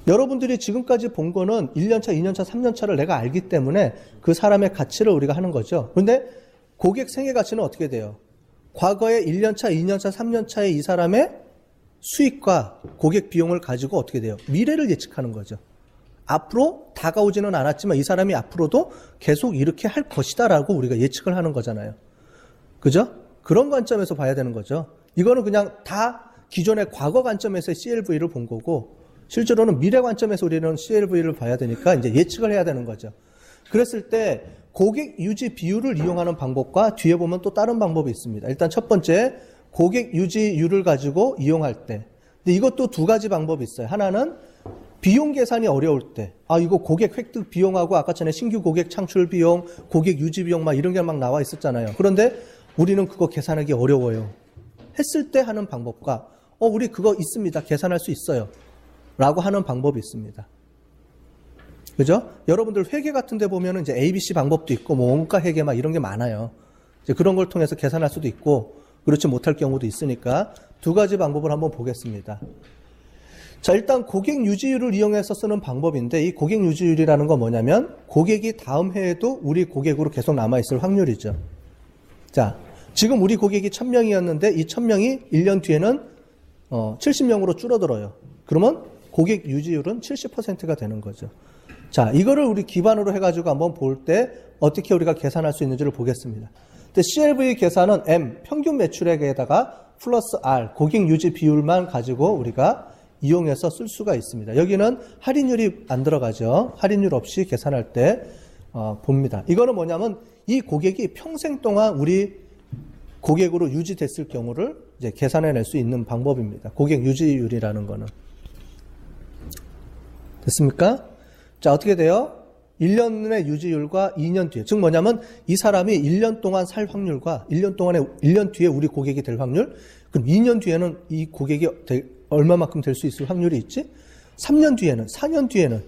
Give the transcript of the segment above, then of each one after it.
여러분들이 지금까지 본 거는 1년차, 2년차, 3년차를 내가 알기 때문에 그 사람의 가치를 우리가 하는 거죠. 그런데 고객 생애 가치는 어떻게 돼요? 과거에 1년차, 2년차, 3년차의 이 사람의 수익과 고객 비용을 가지고 어떻게 돼요? 미래를 예측하는 거죠. 앞으로 다가오지는 않았지만 이 사람이 앞으로도 계속 이렇게 할 것이다라고 우리가 예측을 하는 거잖아요. 그죠? 그런 관점에서 봐야 되는 거죠. 이거는 그냥 다 기존의 과거 관점에서 CLV를 본 거고 실제로는 미래 관점에서 우리는 CLV를 봐야 되니까 이제 예측을 해야 되는 거죠. 그랬을 때 고객 유지 비율을 이용하는 방법과 뒤에 보면 또 다른 방법이 있습니다. 일단 첫 번째, 고객 유지율을 가지고 이용할 때. 근데 이것도 두 가지 방법이 있어요. 하나는 비용 계산이 어려울 때. 이거 고객 획득 비용하고 아까 전에 신규 고객 창출 비용, 고객 유지 비용 막 이런 게 막 나와 있었잖아요. 그런데 우리는 그거 계산하기 어려워요. 했을 때 하는 방법과 우리 그거 있습니다. 계산할 수 있어요. 라고 하는 방법이 있습니다. 그죠? 여러분들 회계 같은 데 보면은 이제 ABC 방법도 있고, 뭐 원가 회계 막 이런 게 많아요. 이제 그런 걸 통해서 계산할 수도 있고, 그렇지 못할 경우도 있으니까 두 가지 방법을 한번 보겠습니다. 자, 일단 고객 유지율을 이용해서 쓰는 방법인데, 이 고객 유지율이라는 건 뭐냐면, 고객이 다음 해에도 우리 고객으로 계속 남아있을 확률이죠. 자, 지금 우리 고객이 1000명이었는데, 이 1000명이 1년 뒤에는 70명으로 줄어들어요. 그러면 고객 유지율은 70%가 되는 거죠. 자, 이거를 우리 기반으로 해가지고 한번 볼 때 어떻게 우리가 계산할 수 있는지를 보겠습니다. 근데 CLV 계산은 M, 평균 매출액에다가 플러스 R, 고객 유지 비율만 가지고 우리가 이용해서 쓸 수가 있습니다. 여기는 할인율이 안 들어가죠. 할인율 없이 계산할 때 봅니다. 이거는 뭐냐면 이 고객이 평생 동안 우리 고객으로 유지됐을 경우를 이제 계산해낼 수 있는 방법입니다. 고객 유지율이라는 거는. 됐습니까? 자, 어떻게 돼요? 1년의 유지율과 2년 뒤에. 즉 뭐냐면 이 사람이 1년 동안 살 확률과 1년 뒤에 우리 고객이 될 확률. 그럼 2년 뒤에는 이 고객이 얼마만큼 될 수 있을 확률이 있지? 3년 뒤에는, 4년 뒤에는,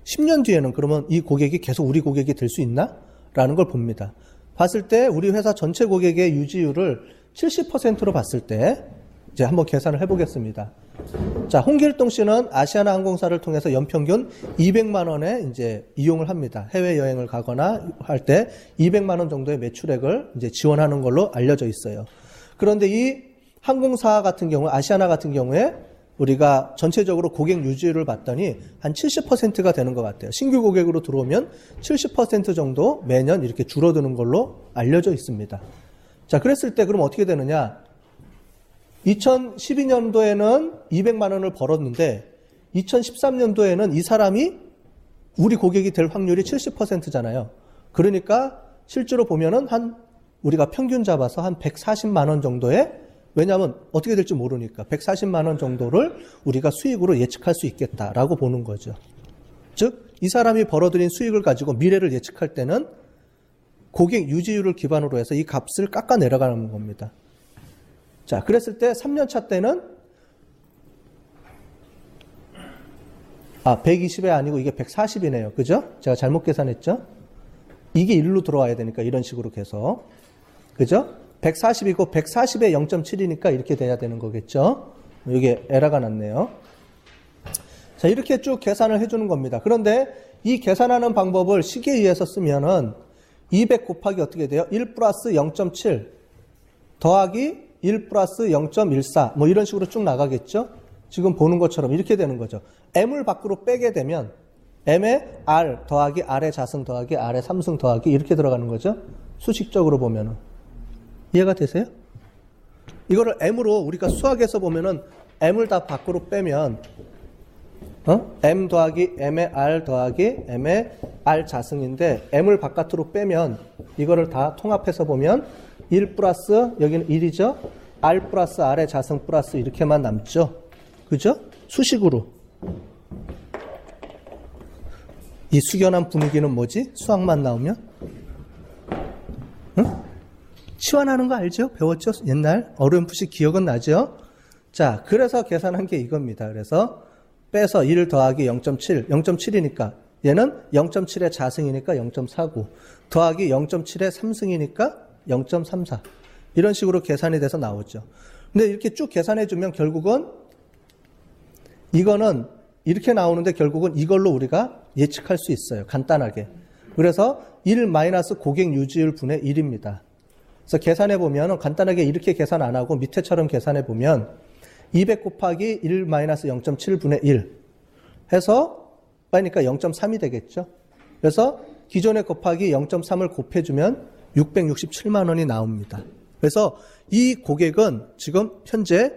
10년 뒤에는 그러면 이 고객이 계속 우리 고객이 될 수 있나? 라는 걸 봅니다. 봤을 때 우리 회사 전체 고객의 유지율을 70%로 봤을 때 이제 한번 계산을 해보겠습니다. 자, 홍길동 씨는 아시아나 항공사를 통해서 연평균 200만 원에 이제 이용을 합니다. 해외 여행을 가거나 할 때 200만 원 정도의 매출액을 이제 지원하는 걸로 알려져 있어요. 그런데 이 항공사 같은 경우, 아시아나 같은 경우에 우리가 전체적으로 고객 유지율을 봤더니 한 70%가 되는 것 같아요. 신규 고객으로 들어오면 70% 정도 매년 이렇게 줄어드는 걸로 알려져 있습니다. 자, 그랬을 때 그럼 어떻게 되느냐? 2012년도에는 200만 원을 벌었는데 2013년도에는 이 사람이 우리 고객이 될 확률이 70%잖아요. 그러니까 실제로 보면은 우리가 평균 잡아서 한 140만 원 정도의, 왜냐하면 어떻게 될지 모르니까 140만 원 정도를 우리가 수익으로 예측할 수 있겠다라고 보는 거죠. 즉, 이 사람이 벌어들인 수익을 가지고 미래를 예측할 때는 고객 유지율을 기반으로 해서 이 값을 깎아 내려가는 겁니다. 자, 그랬을 때 3년차 때는 120이 아니고 이게 140이네요. 그죠? 제가 잘못 계산했죠? 이게 1로 들어와야 되니까 이런 식으로 계속. 그죠? 140이고 140에 0.7이니까 이렇게 돼야 되는 거겠죠? 이게 에러가 났네요. 자, 이렇게 쭉 계산을 해주는 겁니다. 그런데 이 계산하는 방법을 식에 의해서 쓰면은 200 곱하기 어떻게 돼요? 1 플러스 0.7 더하기 1 플러스 0.14 뭐 이런 식으로 쭉 나가겠죠? 지금 보는 것처럼 이렇게 되는 거죠. M을 밖으로 빼게 되면 M에 R 더하기 R의 자승 더하기 R의 삼승 더하기 이렇게 들어가는 거죠. 수식적으로 보면은. 이해가 되세요? 이거를 M으로 우리가 수학에서 보면은 M을 다 밖으로 빼면 M 더하기 M의 R 더하기 M의 R 자승인데 M을 바깥으로 빼면 이거를 다 통합해서 보면 1 플러스 여기는 1이죠. R 플러스 R의 자승 플러스 이렇게만 남죠. 그죠? 수식으로. 이 숙연한 분위기는 뭐지? 수학만 나오면? 응? 치환하는 거 알죠? 배웠죠? 옛날 어렴풋이 기억은 나죠? 자, 그래서 계산한 게 이겁니다. 그래서 빼서 1 더하기 0.7, 0.7이니까 얘는 0.7의 자승이니까 0.49 더하기 0.7의 삼승이니까 0.34 이런 식으로 계산이 돼서 나오죠. 근데 이렇게 쭉 계산해 주면 결국은 이거는 이렇게 나오는데 결국은 이걸로 우리가 예측할 수 있어요. 간단하게. 그래서 1 마이너스 고객 유지율 분의 1입니다. 그래서 계산해 보면 간단하게 이렇게 계산 안 하고 밑에처럼 계산해 보면 200 곱하기 1 마이너스 0.7 분의 1 해서 그러니까 0.3이 되겠죠. 그래서 기존에 곱하기 0.3을 곱해주면 667만 원이 나옵니다. 그래서 이 고객은 지금 현재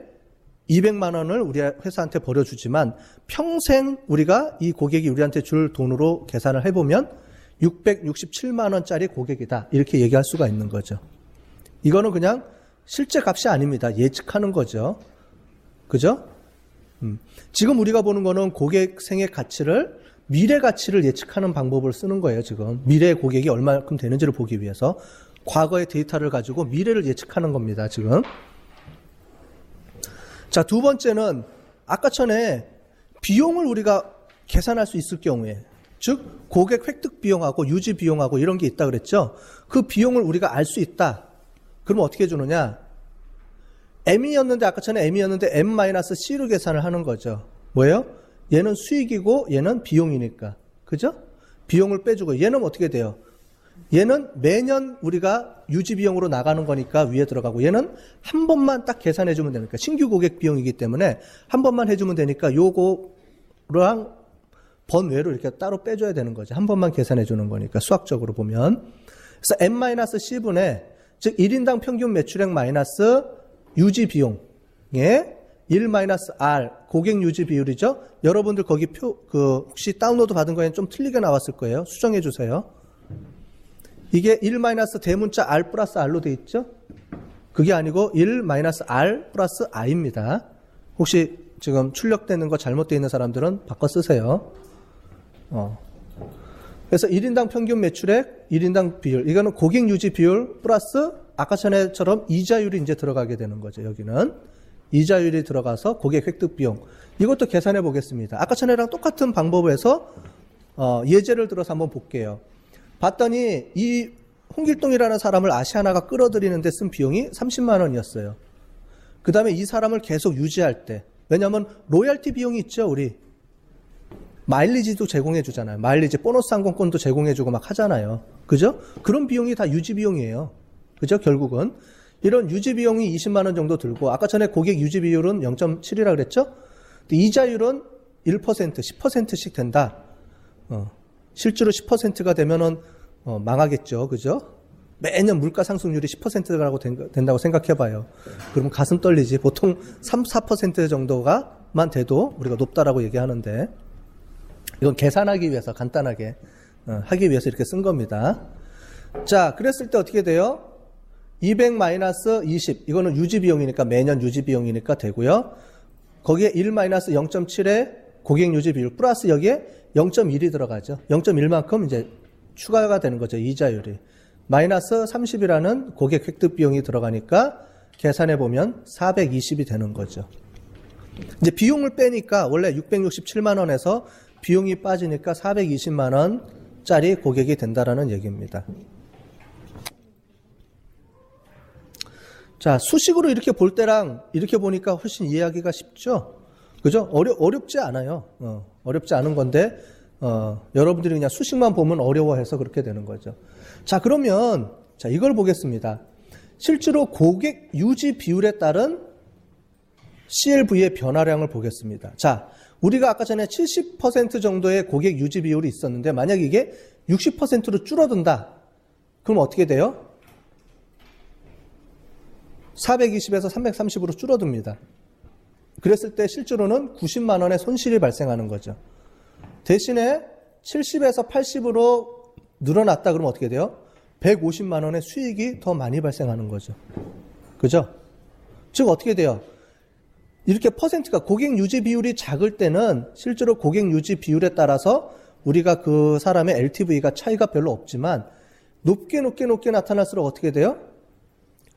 200만 원을 우리 회사한테 벌어주지만 평생 우리가 이 고객이 우리한테 줄 돈으로 계산을 해보면 667만 원짜리 고객이다. 이렇게 얘기할 수가 있는 거죠. 이거는 그냥 실제 값이 아닙니다. 예측하는 거죠. 그죠? 지금 우리가 보는 거는 고객 생애 가치를 미래 가치를 예측하는 방법을 쓰는 거예요. 지금 미래 고객이 얼마큼 되는지를 보기 위해서 과거의 데이터를 가지고 미래를 예측하는 겁니다. 지금. 자, 두 번째는 아까 전에 비용을 우리가 계산할 수 있을 경우에 즉 고객 획득 비용하고 유지 비용하고 이런 게 있다 그랬죠. 그 비용을 우리가 알 수 있다. 그러면 어떻게 해주느냐. M이었는데 아까 전에 M이었는데 M-C로 계산을 하는 거죠. 뭐예요? 얘는 수익이고 얘는 비용이니까. 그죠? 비용을 빼주고 얘는 어떻게 돼요? 얘는 매년 우리가 유지 비용으로 나가는 거니까 위에 들어가고 얘는 한 번만 딱 계산해 주면 되니까 신규 고객 비용이기 때문에 한 번만 해주면 되니까 요거랑 번외로 이렇게 따로 빼줘야 되는 거죠. 한 번만 계산해 주는 거니까 수학적으로 보면. 그래서 M-C분의 즉 1인당 평균 매출액 마이너스 유지 비용에 1-R 고객 유지 비율이죠. 여러분들 거기 혹시 다운로드 받은 거에는 좀 틀리게 나왔을 거예요. 수정해 주세요. 이게 1 대문자 R 플러스 R로 돼 있죠? 그게 아니고 1 R 플러스 I입니다. 혹시 지금 출력되는 거 잘못되어 있는 사람들은 바꿔 쓰세요. 그래서 1인당 평균 매출액, 1인당 비율. 이거는 고객 유지 비율 플러스 아까 전에처럼 이자율이 이제 들어가게 되는 거죠. 여기는. 이자율이 들어가서 고객 획득 비용. 이것도 계산해 보겠습니다. 아까 전에랑 똑같은 방법에서 예제를 들어서 한번 볼게요. 봤더니 이 홍길동이라는 사람을 아시아나가 끌어들이는데 쓴 비용이 30만 원이었어요. 그 다음에 이 사람을 계속 유지할 때. 왜냐하면 로열티 비용이 있죠. 우리. 마일리지도 제공해 주잖아요. 마일리지 보너스 항공권도 제공해 주고 막 하잖아요. 그죠? 그런 비용이 다 유지 비용이에요. 그죠? 결국은. 이런 유지 비용이 20만 원 정도 들고 아까 전에 고객 유지 비율은 0.7이라 그랬죠? 이자율은 1%, 10%씩 된다. 실제로 10%가 되면은 망하겠죠. 그죠? 매년 물가 상승률이 10%라고 된다고 생각해 봐요. 그럼 가슴 떨리지. 보통 3, 4% 정도가만 돼도 우리가 높다라고 얘기하는데 이건 계산하기 위해서 간단하게 하기 위해서 이렇게 쓴 겁니다. 자, 그랬을 때 어떻게 돼요? 200-20 이거는 유지 비용이니까 매년 유지 비용이니까 되고요. 거기에 1-0.7의 고객 유지 비율 플러스 여기에 0.1이 들어가죠. 0.1만큼 이제 추가가 되는 거죠. 이자율이. 마이너스 30이라는 고객 획득 비용이 들어가니까 계산해 보면 420이 되는 거죠. 이제 비용을 빼니까 원래 667만 원에서 비용이 빠지니까 420만 원짜리 고객이 된다라는 얘기입니다. 자, 수식으로 이렇게 볼 때랑 이렇게 보니까 훨씬 이해하기가 쉽죠? 그죠? 어렵지 않아요. 어렵지 않은 건데, 여러분들이 그냥 수식만 보면 어려워해서 그렇게 되는 거죠. 자, 그러면, 자, 이걸 보겠습니다. 실제로 고객 유지 비율에 따른 CLV의 변화량을 보겠습니다. 자, 우리가 아까 전에 70% 정도의 고객 유지 비율이 있었는데, 만약 이게 60%로 줄어든다. 그럼 어떻게 돼요? 420에서 330으로 줄어듭니다. 그랬을 때 실제로는 90만 원의 손실이 발생하는 거죠. 대신에 70에서 80으로 늘어났다 그러면 어떻게 돼요? 150만 원의 수익이 더 많이 발생하는 거죠. 그죠? 즉 어떻게 돼요? 이렇게 퍼센트가 고객 유지 비율이 작을 때는 실제로 고객 유지 비율에 따라서 우리가 그 사람의 LTV가 차이가 별로 없지만 높게 나타날수록 어떻게 돼요?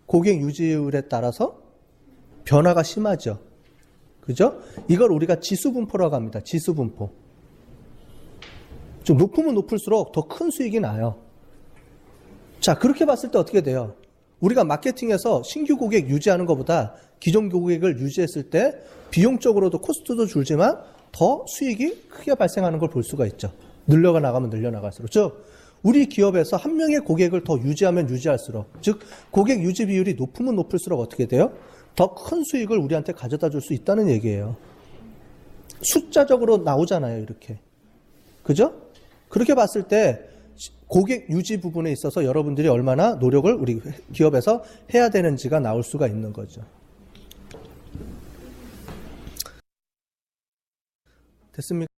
고객 유지율에 따라서 변화가 심하죠. 그죠? 이걸 우리가 지수분포라고 합니다. 지수분포. 좀 높으면 높을수록 더 큰 수익이 나요. 자, 그렇게 봤을 때 어떻게 돼요? 우리가 마케팅에서 신규 고객 유지하는 것보다 기존 고객을 유지했을 때 비용적으로도 코스트도 줄지만 더 수익이 크게 발생하는 걸 볼 수가 있죠. 늘려가 나가면 늘려나갈수록. 즉 우리 기업에서 한 명의 고객을 더 유지하면 유지할수록, 즉 고객 유지 비율이 높으면 높을수록 어떻게 돼요? 더 큰 수익을 우리한테 가져다 줄 수 있다는 얘기예요. 숫자적으로 나오잖아요, 이렇게. 그죠? 그렇게 봤을 때 고객 유지 부분에 있어서 여러분들이 얼마나 노력을 우리 기업에서 해야 되는지가 나올 수가 있는 거죠. 됐습니까?